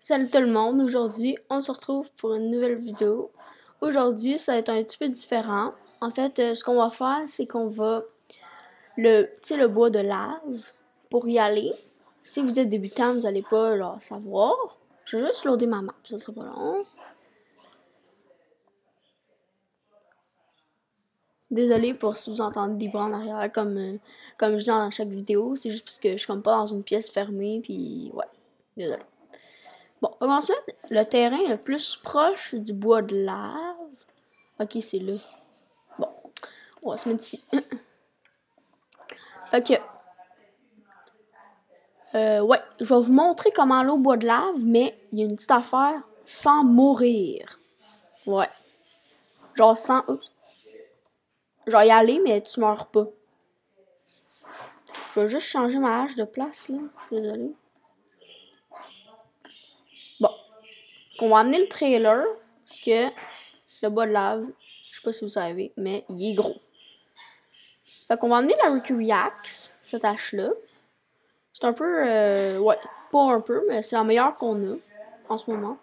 Salut tout le monde, aujourd'hui on se retrouve pour une nouvelle vidéo. Aujourd'hui ça va être un petit peu différent. En fait, ce qu'on va faire c'est qu'on va, le bois de lave, pour y aller. Si vous êtes débutant, vous n'allez pas genre, savoir. Je vais juste loader ma map, ça sera pas long. Désolé pour si vous entendez des bruits en arrière comme je dis dans chaque vidéo, c'est juste parce que je suis comme pas dans une pièce fermée, puis ouais, désolé. Bon, on va se mettre le terrain le plus proche du bois de lave. Ok, c'est là. Bon, on va se mettre ici. Fait que, ouais, je vais vous montrer comment aller au bois de lave, mais il y a une petite affaire, sans mourir. Ouais. Genre sans, oups. Genre y aller, mais tu meurs pas. Je vais juste changer ma hache de place, là. Désolé. Bon. On va amener le trailer, parce que le bois de lave, je sais pas si vous savez, mais il est gros. Fait qu'on va amener la Mercury Axe, cette hache-là. C'est un peu, ouais, pas un peu, mais c'est la meilleure qu'on a en ce moment.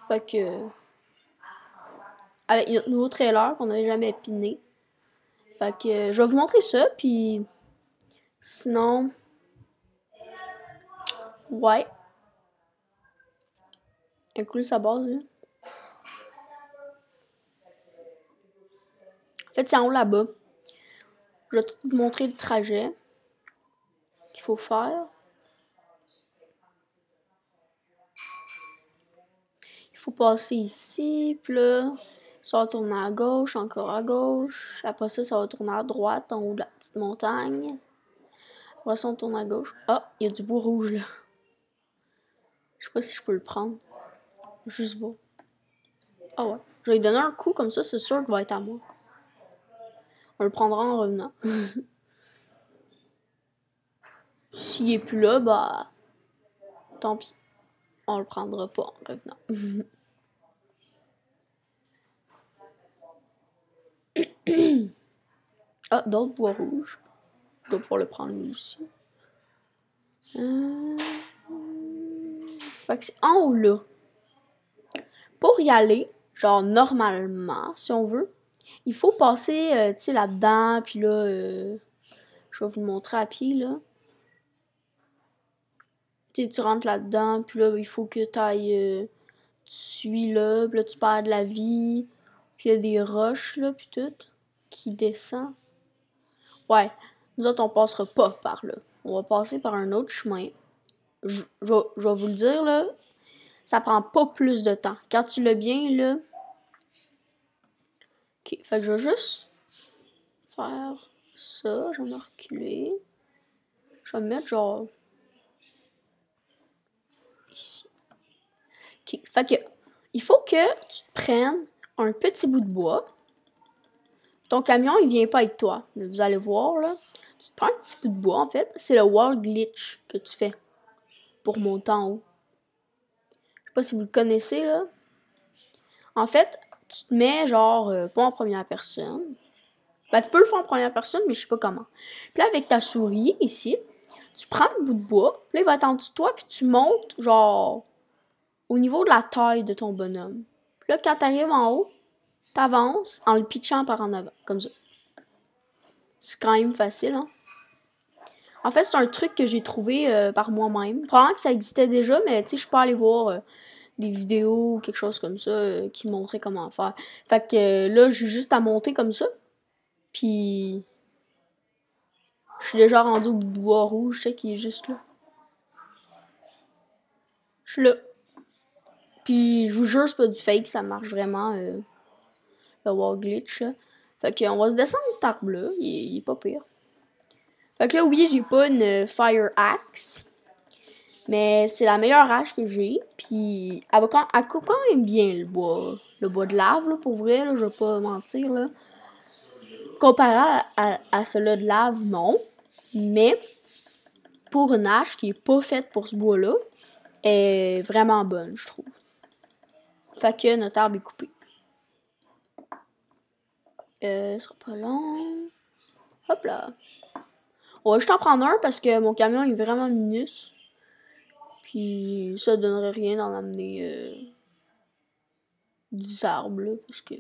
Fait que, avec notre nouveau trailer qu'on n'avait jamais piné. Fait que, je vais vous montrer ça, puis sinon, ouais. Elle coule sa base, là. En fait, c'est en haut là-bas. Je vais tout vous montrer le trajet qu'il faut faire. Il faut passer ici, puis là, ça va tourner à gauche, encore à gauche. Après ça va tourner à droite, en haut de la petite montagne. Après ça, on tourne à gauche. Ah, il y a du bois rouge, là. Je sais pas si je peux le prendre. Juste voir. Ah ouais. Je vais lui donner un coup, comme ça, c'est sûr qu'il va être à moi. On le prendra en revenant. S'il est plus là, bah, tant pis. On le prendra pas en revenant. Ah, d'autres bois rouges. Je dois pouvoir le prendre lui aussi. Fait que c'est en haut là. Pour y aller, genre normalement, si on veut, il faut passer, tu sais, là-dedans, puis là, je vais vous le montrer à pied, là. Tu sais, tu rentres là-dedans, puis là, il faut que tu ailles, tu suis là, puis là, tu perds de la vie, puis il y a des roches, là, puis tout, qui descend. Ouais, nous autres, on passera pas par là. On va passer par un autre chemin. Je vais vous le dire, là, ça prend pas plus de temps. Quand tu l'as bien, là... Ok, fait que je vais juste faire ça. Je vais me reculer. Je vais me mettre genre... ici. Ok, fait que... Il faut que tu te prennes un petit bout de bois. Ton camion, il vient pas avec toi. Vous allez voir, là. Tu te prends un petit bout de bois, en fait. C'est le wall glitch que tu fais pour monter en haut. Je sais pas si vous le connaissez, là. En fait, tu te mets, genre, pas en première personne. Ben, tu peux le faire en première personne, mais je sais pas comment. Puis là, avec ta souris, ici, tu prends le bout de bois, puis là, il va être en dessous de toi, puis tu montes, genre, au niveau de la taille de ton bonhomme. Puis là, quand t'arrives en haut, t'avances en le pitchant par en avant, comme ça. C'est quand même facile, hein. En fait, c'est un truc que j'ai trouvé par moi-même. Probablement que ça existait déjà, mais tu sais, je peux aller voir des vidéos ou quelque chose comme ça qui montraient comment faire. Fait que là, j'ai juste à monter comme ça. Puis, je suis déjà rendu au bois rouge, je sais qu'il est juste là. Je suis là. Puis, je vous jure, c'est pas du fake, ça marche vraiment, le wall glitch, là. Fait qu'on va se descendre cet arbre-là, il est pas pire. Fait que là, oui, j'ai pas une Fire Axe, mais c'est la meilleure hache que j'ai. Puis, elle coupe quand même bien le bois de lave, là, pour vrai, là, je vais pas mentir, là. Comparé à celui de lave, non. Mais, pour une hache qui est pas faite pour ce bois-là, elle est vraiment bonne, je trouve. Fait que notre arbre est coupé. Ce sera pas long. Hop là. On va juste en prendre un parce que mon camion est vraiment minus. Puis ça donnerait rien d'en amener 10 arbres, là, parce que...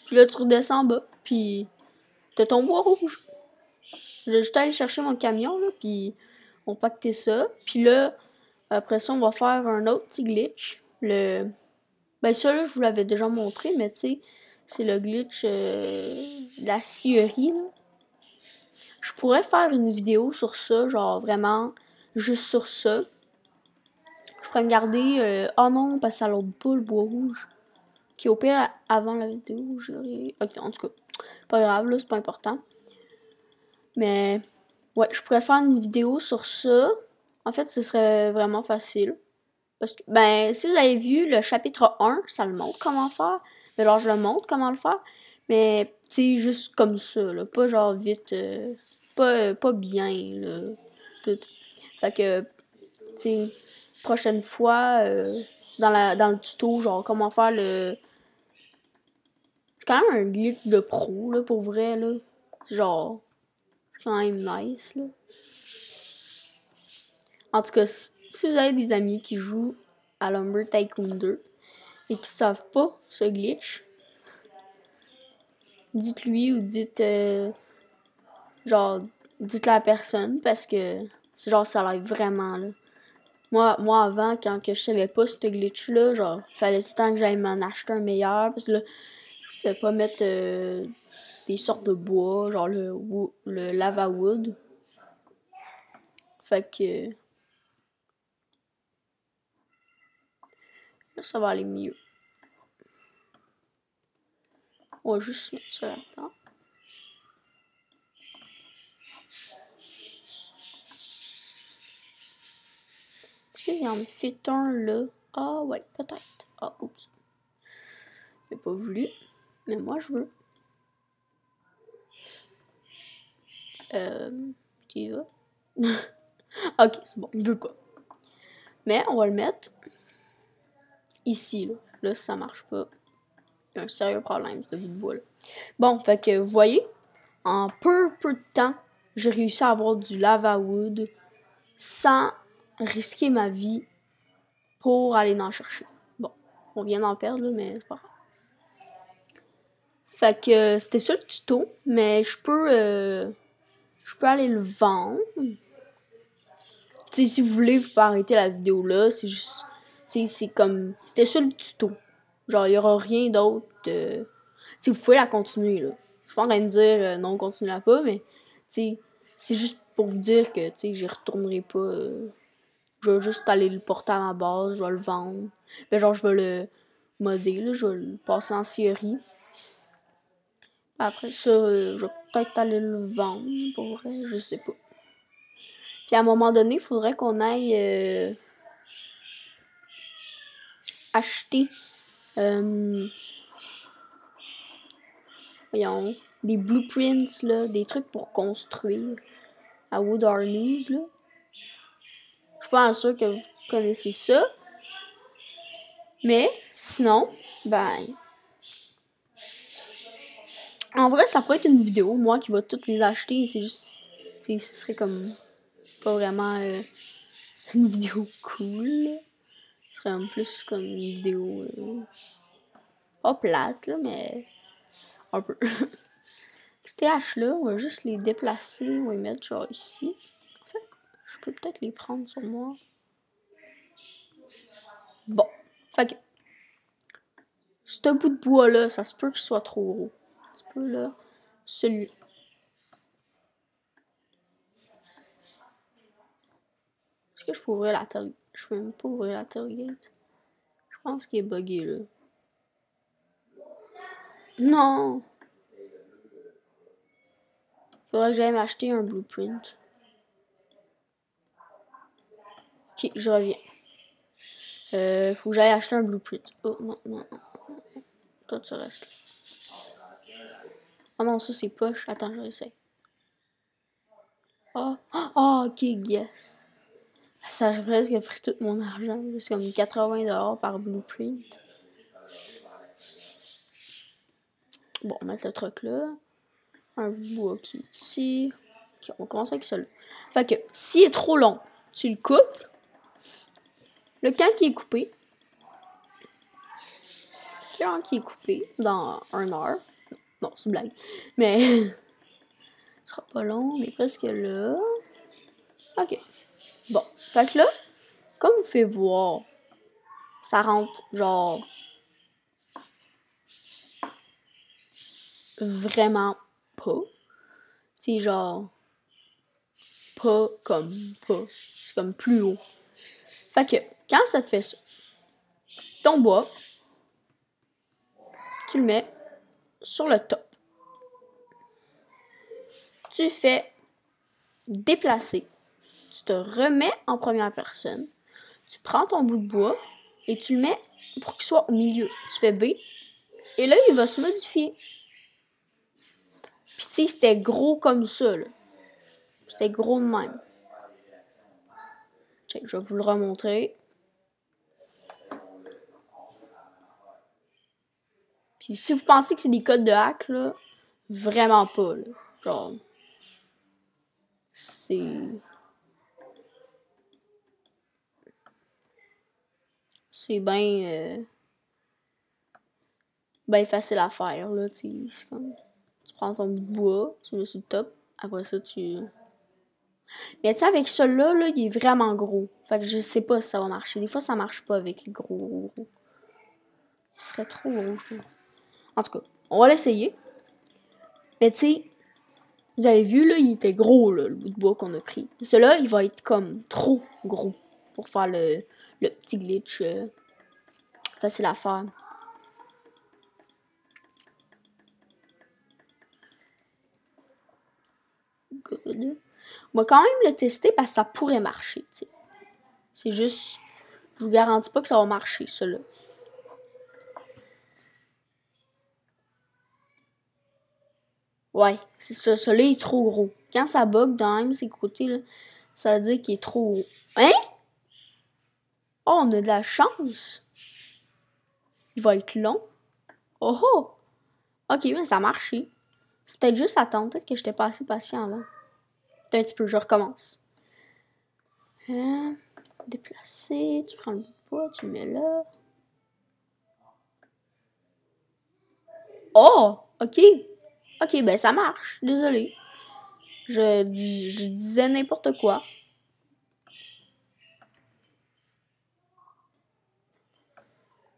Puis là, tu redescends en bas, puis t'as ton bois rouge. J'ai juste allé chercher mon camion, là, puis on pactait ça. Puis là, après ça, on va faire un autre petit glitch. Ben ça, là, je vous l'avais déjà montré, mais tu sais, c'est le glitch de la scierie, là. Je pourrais faire une vidéo sur ça, genre vraiment, juste sur ça. Je pourrais me garder... oh non, parce que ça l'autre pas le bois rouge. Qui au pire, avant la vidéo, j'aurais... Ok, en tout cas, pas grave, là, c'est pas important. Mais, ouais, je pourrais faire une vidéo sur ça. En fait, ce serait vraiment facile. Parce que, ben, si vous avez vu le chapitre 1, ça le montre comment faire. Mais alors, je le montre comment le faire. Mais, tu sais, juste comme ça, là. Pas genre vite, pas bien, là. Tout. Fait que, tu sais, prochaine fois, dans le tuto, genre, comment faire le... C'est quand même un glitch de pro, là, pour vrai, là. Genre, c'est quand même nice, là. En tout cas, si vous avez des amis qui jouent à Lumber Tycoon 2 et qui savent pas ce glitch, dites-lui ou genre, dites-le à la personne parce que c'est genre, ça l'aide vraiment, là. Moi, avant, quand que je savais pas ce glitch-là, genre, fallait tout le temps que j'aille m'en acheter un meilleur parce que là, je pouvais pas mettre des sortes de bois, genre le lava wood. Fait que là, ça va aller mieux. On va juste mettre ça là-dedans. Est-ce qu'il y en fait un là? Ah ouais, peut-être. Ah, oups. J'ai pas voulu. Mais moi, je veux. Tu y vas? Ok, c'est bon, il veut pas. Mais on va le mettre ici, là. Là, si ça marche pas, il y a un sérieux problème, ce bout de bois là. Bon, fait que vous voyez, en peu de temps, j'ai réussi à avoir du lava wood sans risquer ma vie pour aller en chercher. Bon, on vient d'en perdre, là, mais c'est pas grave. Fait que c'était ça le tuto, mais je peux aller le vendre. Tu sais, si vous voulez, vous pouvez arrêter la vidéo là, c'est juste, tu sais, c'est comme, c'était ça le tuto. Genre, il y aura rien d'autre. Tu sais, vous pouvez la continuer, là. Je suis pas en train de dire non, continuez-la pas, mais, tu sais, c'est juste pour vous dire que, tu sais, j'y retournerai pas. Je vais juste aller le porter à ma base, je vais le vendre. Ben, genre, je vais le modder, là, je vais le passer en scierie. Après ça, je vais peut-être aller le vendre, pour vrai, je sais pas. Puis à un moment donné, il faudrait qu'on aille acheter voyons, des blueprints, là, des trucs pour construire à Wood News, là. Je suis pas sûre que vous connaissez ça. Mais sinon, ben, en vrai, ça pourrait être une vidéo, moi qui va toutes les acheter. C'est juste, tu sais, ce serait comme pas vraiment une vidéo cool. Ce serait plus comme une vidéo pas plate, là, mais un peu. Ces haches-là, on va juste les déplacer. On va les mettre genre ici. En fait, je peux peut-être les prendre sur moi. Bon. Fait que, ce bout de bois-là, ça se peut qu'il soit trop gros. Un petit peu là. Celui-là. Est-ce que je peux ouvrir la tailgate? Je peux même pas ouvrir la tailgate. Je pense qu'il est buggé là. Non! Faudrait que j'aille m'acheter un blueprint. Ok, je reviens. Faut que j'aille acheter un blueprint. Oh non, non, non. Toi, tu restes là. Oh non, ça c'est poche. Attends, je réessaye. Oh, oh, ok, yes. Ça aurait presque pris tout mon argent. C'est comme 80$ par blueprint. Bon, on va mettre le truc là. Un bois qui est ici. Ok, on va commencer avec ça là. Fait que, s'il est trop long, tu le coupes. Le camp qui est coupé. Quand qui est coupé dans 1 heure. Non, c'est une blague. Mais ce sera pas long, on est presque là. Ok. Bon. Fait que là, comme vous pouvez voir, ça rentre genre vraiment pas. C'est genre pas comme pas. C'est comme plus haut. Fait que quand ça te fait ça, ton bois, tu le mets sur le top. Tu fais déplacer. Tu te remets en première personne. Tu prends ton bout de bois et tu le mets pour qu'il soit au milieu. Tu fais B. Et là, il va se modifier. Puis tu sais, c'était gros comme ça, là. C'était gros de même. Check, je vais vous le remontrer. Puis si vous pensez que c'est des codes de hack, là, vraiment pas, là. Genre, c'est... C'est bien... ben facile à faire, là, tu sais. C'est comme... Tu prends ton bout de bois, tu le mets sur le top. Après ça, tu... Mais tu sais, avec celui-là, là, il est vraiment gros. Fait que je sais pas si ça va marcher. Des fois, ça marche pas avec les gros. Ce serait trop gros, je pense. En tout cas, on va l'essayer. Mais tu sais, vous avez vu, là, il était gros, là, le bout de bois qu'on a pris. Celui-là, il va être comme trop gros pour faire le petit glitch facile à faire. Good. On va quand même le tester parce que ça pourrait marcher, tu sais. C'est juste, je vous garantis pas que ça va marcher, celui-là. Ouais, c'est ça. Celui-là est trop gros. Quand ça bug dans même ces côtés, là, ça veut dire qu'il est trop gros. Hein? Oh, on a de la chance. Il va être long. Oh oh! Ok, mais ça a marché. Faut peut-être juste attendre. Peut-être que j'étais pas assez patient là. Peut-être un petit peu, je recommence. Déplacer. Tu prends le bout de bois, tu le mets là. Oh! Ok. Ok, ben ça marche. Désolé. Je disais n'importe quoi.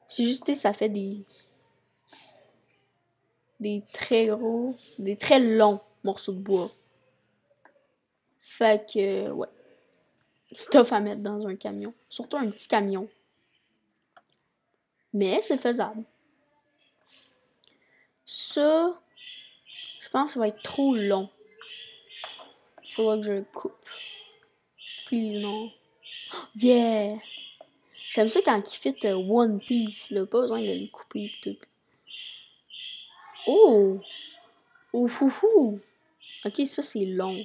C'est juste, ça fait des très gros, des très longs morceaux de bois. Fait que, ouais. C'est tough à mettre dans un camion. Surtout un petit camion. Mais c'est faisable. Ça, je pense que ça va être trop long. Il faudra que je le coupe. Please, non. Yeah! J'aime ça quand il fit One Piece, là. Pas besoin de le couper et tout. Oh! Ouhouhou! Ok, ça c'est long.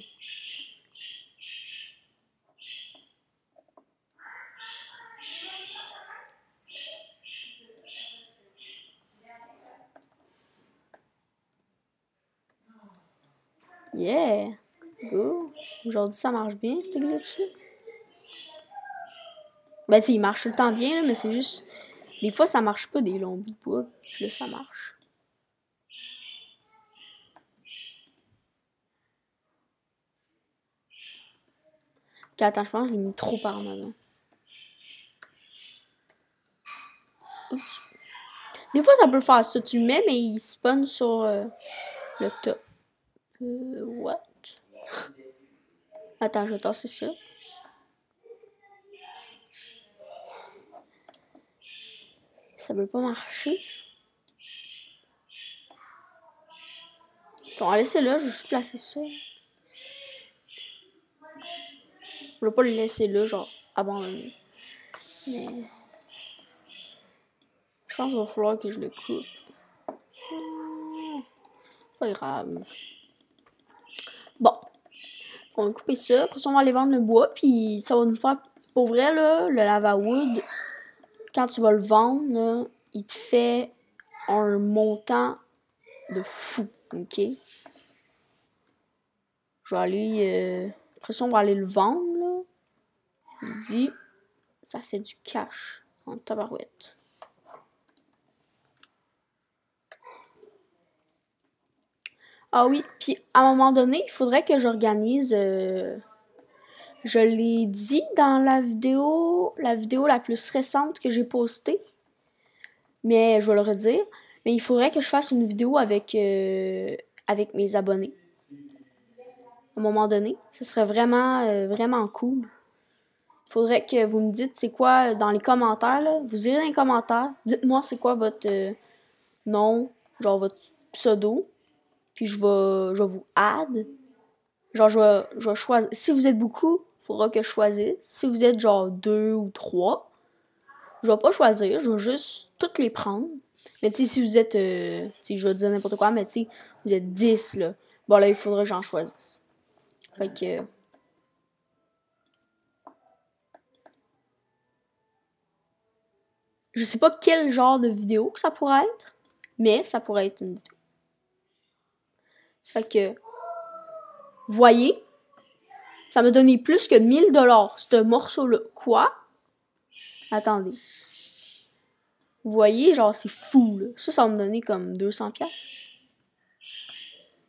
Yeah! Go! Aujourd'hui ça marche bien, ce glitch-là. Ben tu sais, il marche tout le temps bien, là, mais c'est juste... Des fois ça marche pas des longs bouts de bois, puis là ça marche. Ok, attends, je pense que je l'ai mis trop par en avant. Oups. Des fois ça peut faire ça, tu le mets, mais il spawn sur le top. What? Attends, je vais tasser ça. Ça veut pas marcher. On va laisser là, je vais juste placer ça. Je vais pas le laisser là, genre abandonné. Mais je pense qu'il va falloir que je le coupe. Pas grave. Bon. On va couper ça. Après ça, on va aller vendre le bois. Puis ça va nous faire. Pour vrai, là, le lava wood, quand tu vas le vendre, là, il te fait un montant de fou. Ok? Je vais aller... après ça, on va aller le vendre, là. Je vous dis, ça fait du cash en tabarouette. Ah oui, puis à un moment donné, il faudrait que j'organise... je l'ai dit dans la vidéo la plus récente que j'ai postée. Mais je vais le redire. Mais il faudrait que je fasse une vidéo avec mes abonnés. À un moment donné. Ce serait vraiment, vraiment cool. Il faudrait que vous me dites c'est quoi dans les commentaires. Là. Vous irez dans les commentaires. Dites-moi c'est quoi votre nom, genre votre pseudo. Puis je vais vous add. Genre je vais choisir. Si vous êtes beaucoup, il faudra que je choisisse. Si vous êtes genre 2 ou 3, je vais pas choisir. Je vais juste toutes les prendre. Mais tu sais, si vous êtes, tu sais, je vais dire n'importe quoi, mais tu sais, vous êtes 10, là. Bon, là, il faudrait que j'en choisisse. Fait que... je sais pas quel genre de vidéo que ça pourrait être, mais ça pourrait être une vidéo. Fait que... vous voyez, ça m'a donné plus que 1000 $, ce morceau-là. Quoi? Attendez. Vous voyez, genre, c'est fou, là. Ça va me donner comme 200 $.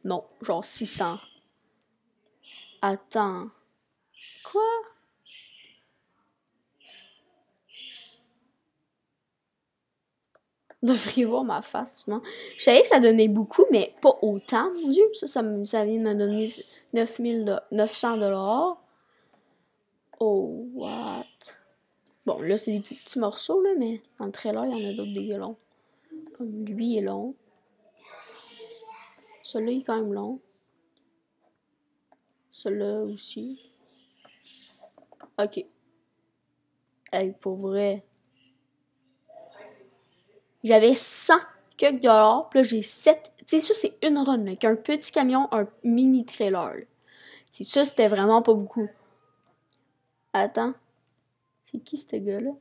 Non, genre 600. Attends. Quoi? Vous devriez voir ma face, moi. Je savais que ça donnait beaucoup, mais pas autant, mon Dieu. Ça vient de me donner 900 $. Oh, what? Bon, là, c'est des plus petits morceaux, là, mais dans le trailer, il y en a d'autres des longs. Comme lui, il est long. Celui-là, il est quand même long. Celui-là aussi. Ok. Hey, pour vrai. J'avais 100 quelques dollars, puis là, j'ai 7. Tu sais, ça, c'est une run, avec un petit camion, un mini trailer. C'est ça, c'était vraiment pas beaucoup. Attends. C'est qui, ce gars-là?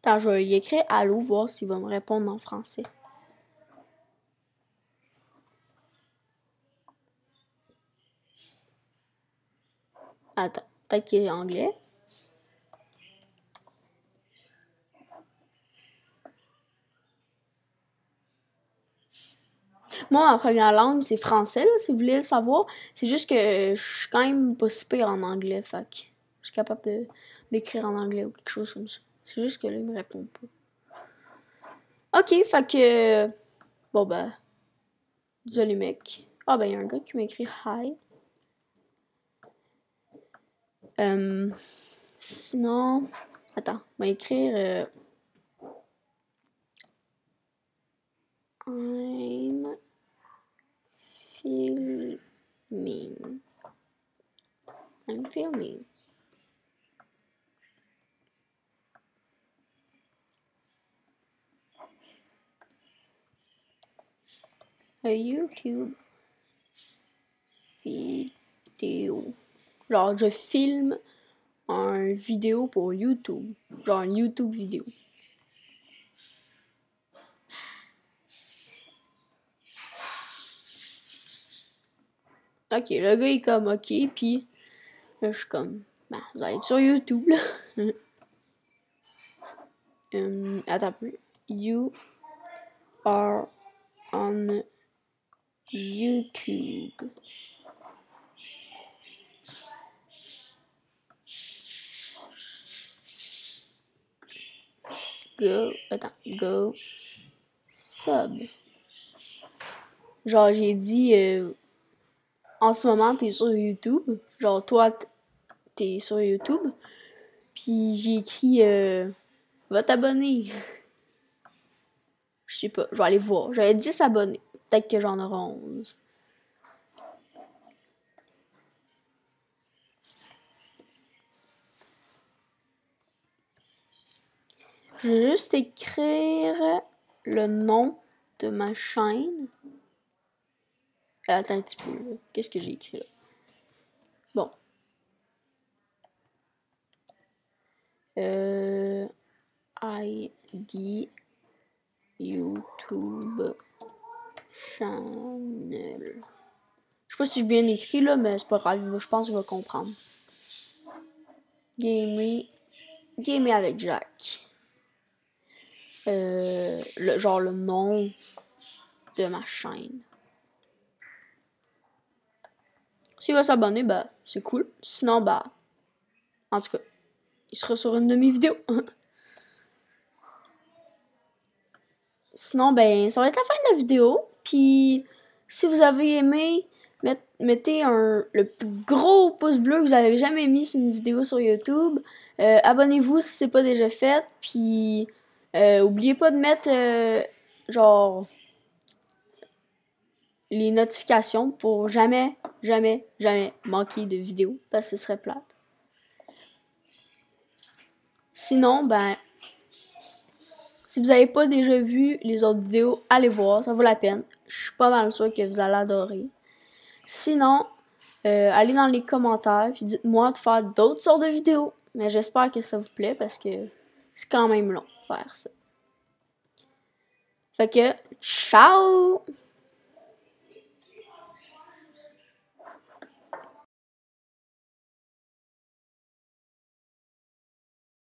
Attends, je vais lui écrire « Allô », voir s'il va me répondre en français. Attends, peut-être qu'il est anglais. Moi, ma première langue, c'est français, là, si vous voulez le savoir. C'est juste que je suis quand même pas si pire en anglais, fait que je suis capable d'écrire en anglais ou quelque chose comme ça. C'est juste que là, il me répond pas. Ok, fait que... bon, ben... désolé, mec. Ah, ben, il y a un gars qui m'a écrit « Hi ». Sinon... attends, il va écrire... I'm filming. I'm filming. A YouTube vidéo. Genre, je filme un vidéo pour YouTube. Genre, une YouTube vidéo. Ok, le gars est comme ok, puis là, je suis comme, ben, vous allez être sur YouTube, là. Attends un peu. You are on YouTube. Go sub. Genre, j'ai dit, en ce moment, t'es sur YouTube. Genre, toi, t'es sur YouTube. Puis j'ai écrit, va t'abonner. Je sais pas, je vais aller voir. J'avais 10 abonnés. Peut-être que j'en aurai 11. Je vais juste écrire le nom de ma chaîne. Attends un petit peu. Qu'est-ce que j'ai écrit là? Bon. ID YouTube Channel. Je sais pas si j'ai bien écrit là, mais c'est pas grave, je pense qu'il va comprendre. Gamery avec Jack. Genre le nom de ma chaîne. S'il va s'abonner, bah c'est cool. Sinon, bah, en tout cas, il sera sur une de mes vidéos. Sinon, ben, ça va être la fin de la vidéo. Puis, si vous avez aimé, mettez le plus gros pouce bleu que vous avez jamais mis sur une vidéo sur YouTube. Abonnez-vous si c'est pas déjà fait. Puis, oubliez pas de mettre, genre, les notifications pour jamais manquer de vidéos. Parce que ce serait plate. Sinon, ben, si vous n'avez pas déjà vu les autres vidéos, allez voir, ça vaut la peine. Je suis pas mal sûr que vous allez adorer. Sinon, allez dans les commentaires et dites-moi de faire d'autres sortes de vidéos. Mais j'espère que ça vous plaît parce que c'est quand même long faire ça. Fait que, ciao!